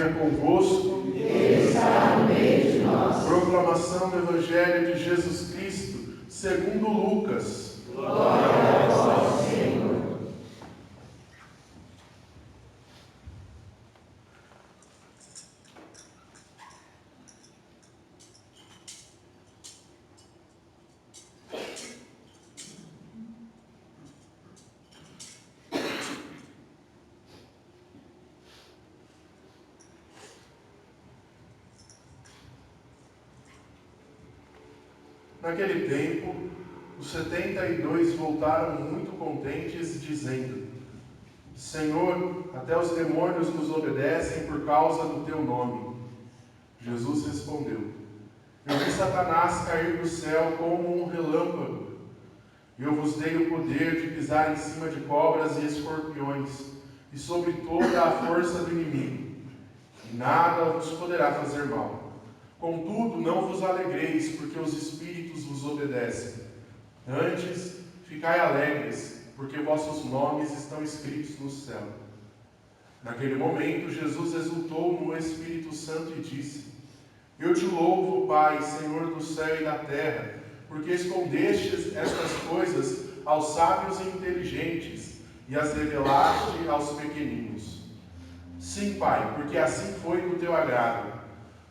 venha convosco. Ele está no meio de nós. Proclamação do Evangelho de Jesus Cristo, segundo Lucas. Glória a vós, Senhor. Naquele tempo, os 72 voltaram muito contentes, dizendo: Senhor, até os demônios nos obedecem por causa do teu nome. Jesus respondeu: Eu vi Satanás cair do céu como um relâmpago. Eu vos dei o poder de pisar em cima de cobras e escorpiões, e sobre toda a força do inimigo, e nada vos poderá fazer mal. Contudo, não vos alegreis, porque os espíritos vos obedecem. Antes, ficai alegres, porque vossos nomes estão escritos no céu. Naquele momento, Jesus exultou no Espírito Santo e disse: Eu te louvo, Pai, Senhor do céu e da terra, porque escondestes estas coisas aos sábios e inteligentes, e as revelaste aos pequeninos. Sim, Pai, porque assim foi do teu agrado.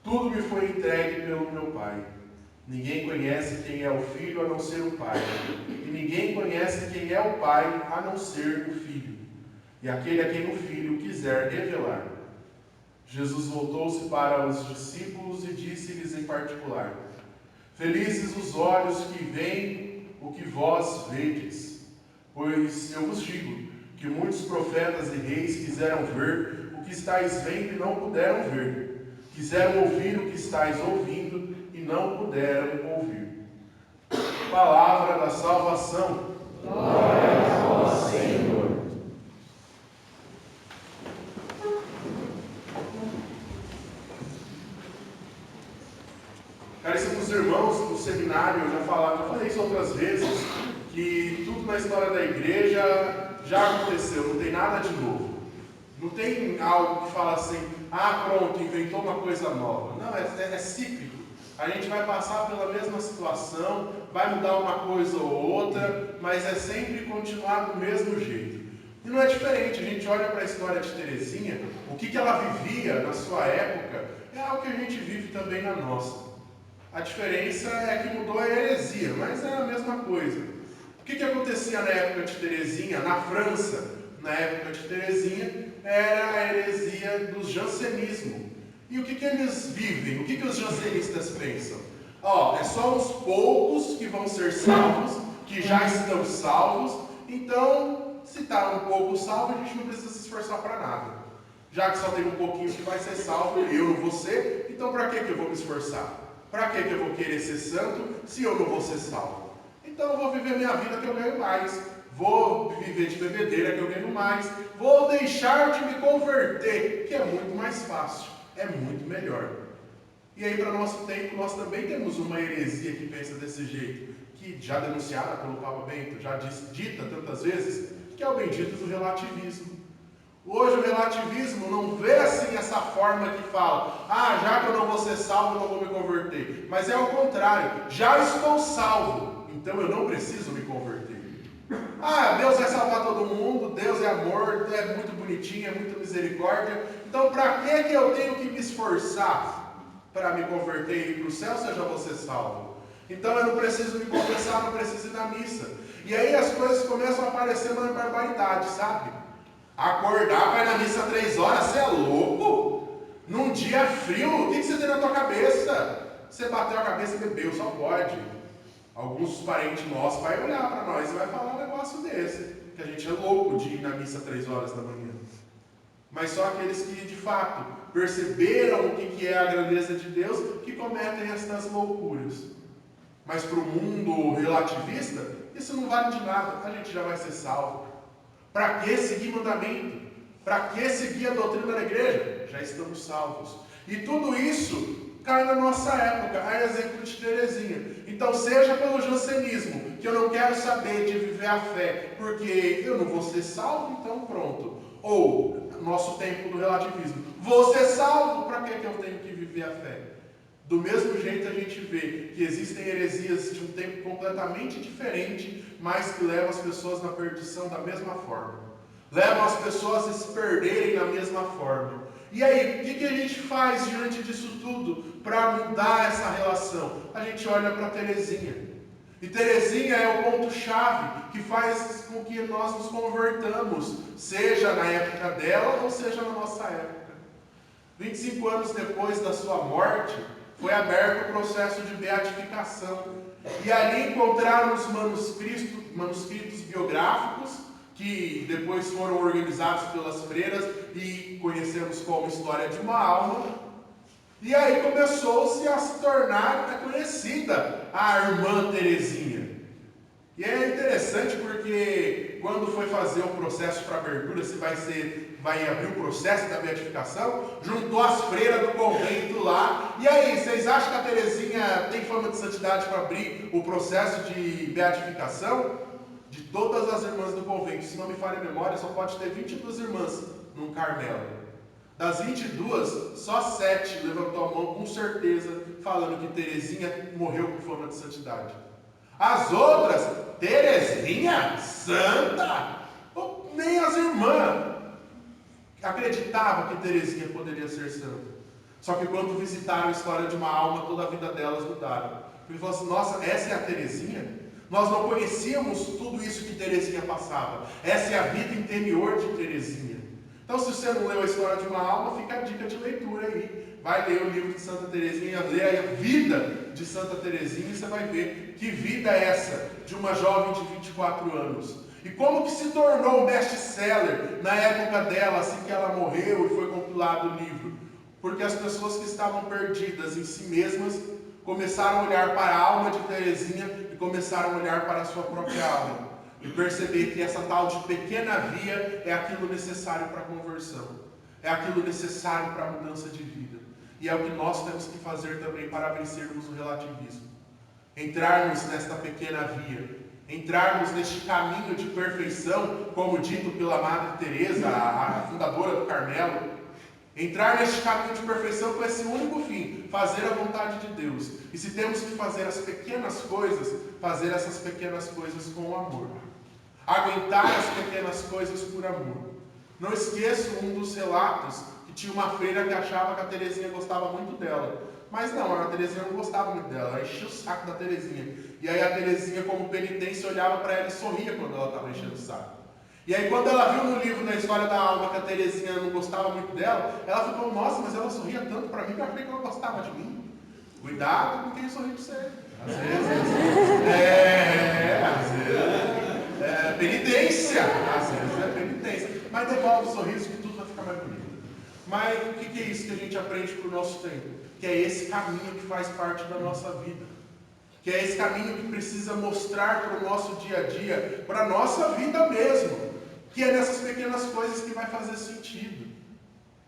Tudo me foi entregue pelo meu Pai. Ninguém conhece quem é o Filho a não ser o Pai. E ninguém conhece quem é o Pai a não ser o Filho. E aquele a quem o Filho quiser revelar. Jesus voltou-se para os discípulos e disse-lhes em particular: Felizes os olhos que veem o que vós vedes. Pois eu vos digo que muitos profetas e reis quiseram ver o que estáis vendo e não puderam ver. Quiseram ouvir o que estáis ouvindo e não puderam ouvir. Palavra da salvação. Glória a vós, Senhor. Caríssimos irmãos do seminário, eu já falei isso outras vezes, que tudo na história da igreja já aconteceu, não tem nada de novo. Não tem algo que fala assim: pronto, inventou uma coisa nova. Não, é cíclico. A gente vai passar pela mesma situação, vai mudar uma coisa ou outra, mas é sempre continuar do mesmo jeito. E não é diferente. A gente olha para a história de Teresinha, o que ela vivia na sua época é algo que a gente vive também na nossa. A diferença é que mudou a heresia, mas é a mesma coisa. O que acontecia na época de Teresinha, na França? Na época de Teresinha, era a heresia do jansenismo. E o que eles vivem? O que os jansenistas pensam? É só uns poucos que vão ser salvos, que já estão salvos, então, se está um pouco salvo, a gente não precisa se esforçar para nada. Já que só tem um pouquinho que vai ser salvo, eu não vou ser, então para que eu vou me esforçar? Para que eu vou querer ser santo, se eu não vou ser salvo? Então eu vou viver minha vida que eu ganho mais. Vou viver de bebedeira que eu ganho mais. Vou deixar de me converter, que é muito mais fácil, é muito melhor. E aí, para o nosso tempo, nós também temos uma heresia que pensa desse jeito, que já denunciada pelo Papa Bento, já dita tantas vezes, que é o bendito do relativismo. Hoje o relativismo não vê assim essa forma que fala: já que eu não vou ser salvo, eu não vou me converter. Mas é o contrário: já estou salvo, então eu não preciso me converter. Deus vai salvar todo mundo, Deus é amor, é muito bonitinho, é muita misericórdia. Então para que eu tenho que me esforçar para me converter e ir para o céu se eu já vou ser salvo? Então eu não preciso me confessar, não preciso ir na missa. E aí as coisas começam a aparecer uma barbaridade, sabe? Acordar, vai na missa 3 horas, você é louco? Num dia frio, o que você tem na tua cabeça? Você bateu a cabeça e bebeu, só pode. Alguns parentes nossos vai olhar para nós e vai falar um negócio desse, que a gente é louco de ir na missa 3 horas da manhã. Mas só aqueles que de fato perceberam o que é a grandeza de Deus que cometem estas loucuras. Mas para o mundo relativista, isso não vale de nada, a gente já vai ser salvo. Para que seguir mandamento? Para que seguir a doutrina da igreja? Já estamos salvos. E tudo isso cai na nossa época, a exemplo de Teresinha. Então, seja pelo jansenismo, que eu não quero saber de viver a fé, porque eu não vou ser salvo, então pronto. Ou, nosso tempo do relativismo, Vou ser salvo, para que eu tenho que viver a fé? Do mesmo jeito a gente vê que existem heresias de um tempo completamente diferente, mas que levam as pessoas na perdição da mesma forma. Levam as pessoas a se perderem da mesma forma. E aí, o que a gente faz diante disso tudo para mudar essa relação? A gente olha para Teresinha. E Teresinha é o ponto-chave que faz com que nós nos convertamos, seja na época dela ou seja na nossa época. 25 anos depois da sua morte, foi aberto o processo de beatificação. E ali encontraram os manuscritos biográficos, que depois foram organizados pelas freiras e conhecemos como História de uma Alma. E aí começou-se a se tornar conhecida a irmã Teresinha. E é interessante porque quando foi fazer o processo para abertura, se vai abrir o processo da beatificação, juntou as freiras do convento lá. E aí, vocês acham que a Teresinha tem fama de santidade para abrir o processo de beatificação? De todas as irmãs do convento, se não me falha a memória, só pode ter 22 irmãs num Carmelo. Das 22, só 7 levantou a mão com certeza, falando que Teresinha morreu com fama de santidade. As outras, Teresinha, santa! Nem as irmãs acreditavam que Teresinha poderia ser santa. Só que quando visitaram a História de uma Alma, toda a vida delas mudaram. Ele falou assim, nossa, essa é a Teresinha? Nós não conhecíamos tudo isso que Teresinha passava. Essa é a vida interior de Teresinha. Então, se você não leu a História de uma Alma, fica a dica de leitura aí. Vai ler o livro de Santa Teresinha, lê a vida de Santa Teresinha e você vai ver que vida é essa de uma jovem de 24 anos. E como que se tornou um best-seller na época dela, assim que ela morreu e foi compilado o livro? Porque as pessoas que estavam perdidas em si mesmas começaram a olhar para a alma de Teresinha e começaram a olhar para a sua própria alma. E perceber que essa tal de pequena via é aquilo necessário para a conversão. É aquilo necessário para a mudança de vida. E é o que nós temos que fazer também para vencermos o relativismo. Entrarmos nesta pequena via. Entrarmos neste caminho de perfeição, como dito pela Madre Teresa, a fundadora do Carmelo. Entrar neste caminho de perfeição com esse único fim, fazer a vontade de Deus. E se temos que fazer as pequenas coisas, fazer essas pequenas coisas com amor. Aguentar as pequenas coisas por amor. Não esqueço um dos relatos que tinha uma freira que achava que a Teresinha gostava muito dela. Mas não, a Teresinha não gostava muito dela, ela enchia o saco da Teresinha. E aí a Teresinha, como penitência, olhava para ela e sorria quando ela estava enchendo o saco. E aí quando ela viu no livro, na História da Alma, que a Teresinha não gostava muito dela, ela ficou, nossa, mas ela sorria tanto para mim que eu achei que ela gostava de mim. Cuidado com quem sorri para você. Às vezes é penitência. Às vezes é penitência. Mas devolve o sorriso que tudo vai ficar mais bonito. Mas o que é isso que a gente aprende para o nosso tempo? Que é esse caminho que faz parte da nossa vida. Que é esse caminho que precisa mostrar para o nosso dia a dia, para a nossa vida mesmo. Que é nessas pequenas coisas que vai fazer sentido.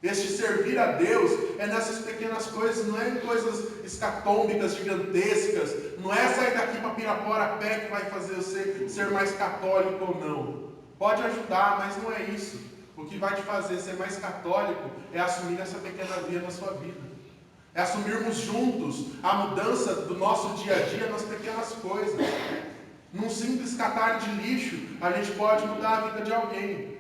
Este servir a Deus é nessas pequenas coisas, não é em coisas escatômbicas, gigantescas, não é sair daqui para Pirapora a pé que vai fazer você ser mais católico ou não. Pode ajudar, mas não é isso. O que vai te fazer ser mais católico é assumir essa pequena via na sua vida. É assumirmos juntos a mudança do nosso dia a dia nas pequenas coisas. Num simples catar de lixo, a gente pode mudar a vida de alguém.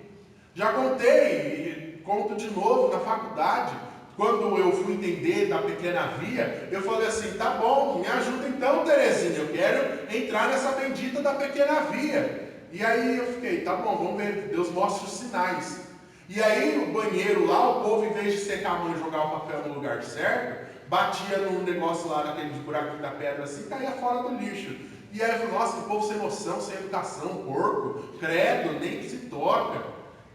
Já contei, conto de novo, na faculdade, quando eu fui entender da pequena via, eu falei assim, tá bom, me ajuda então, Teresinha, eu quero entrar nessa bendita da pequena via. E aí eu fiquei, tá bom, vamos ver, Deus mostra os sinais. E aí o banheiro lá, o povo, em vez de secar a mão e jogar o papel no lugar certo, batia num negócio lá, naquele buraco da pedra assim, e caía fora do lixo. E aí eu falei, nossa, que povo sem noção, sem educação, porco, credo, nem se toca.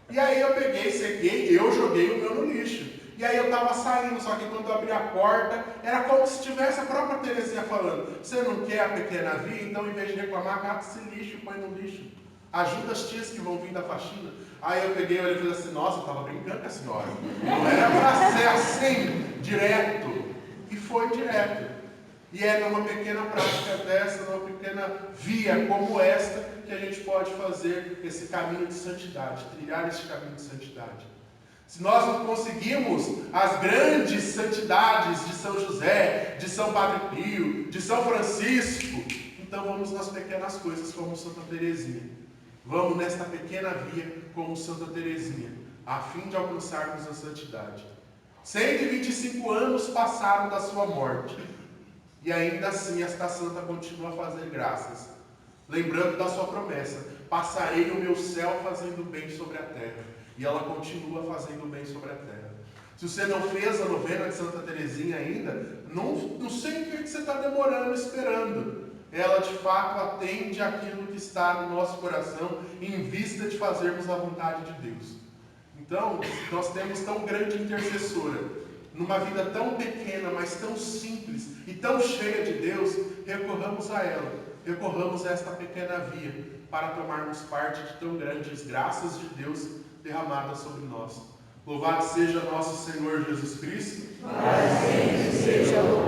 E aí eu peguei, sequei, eu joguei o meu no lixo. E aí eu estava saindo, só que quando eu abri a porta, era como se tivesse a própria Teresinha falando, você não quer a pequena via? Então em vez de reclamar, cata esse lixo e põe no lixo. Ajuda as tias que vão vir da faxina. Aí eu peguei e falei assim, nossa, eu estava brincando com a senhora. Não era para ser assim, direto. E foi direto. E é numa pequena prática dessa, numa pequena via como esta, que a gente pode fazer esse caminho de santidade, trilhar esse caminho de santidade. Se nós não conseguimos as grandes santidades de São José, de São Padre Pio, de São Francisco, então vamos nas pequenas coisas como Santa Teresinha. Vamos nesta pequena via como Santa Teresinha, a fim de alcançarmos a santidade. 125 anos passaram da sua morte, e ainda assim esta santa continua a fazer graças, lembrando da sua promessa: passarei o meu céu fazendo bem sobre a terra. E ela continua fazendo bem sobre a terra. Se você não fez a novena de Santa Teresinha ainda, não sei o que você está demorando, esperando. Ela de fato atende aquilo que está no nosso coração em vista de fazermos a vontade de Deus. Então, nós temos tão grande intercessora, numa vida tão pequena, mas tão simples e tão cheia de Deus, recorramos a ela, recorramos a esta pequena via para tomarmos parte de tão grandes graças de Deus derramadas sobre nós. Louvado seja nosso Senhor Jesus Cristo. Para sempre seja louvado.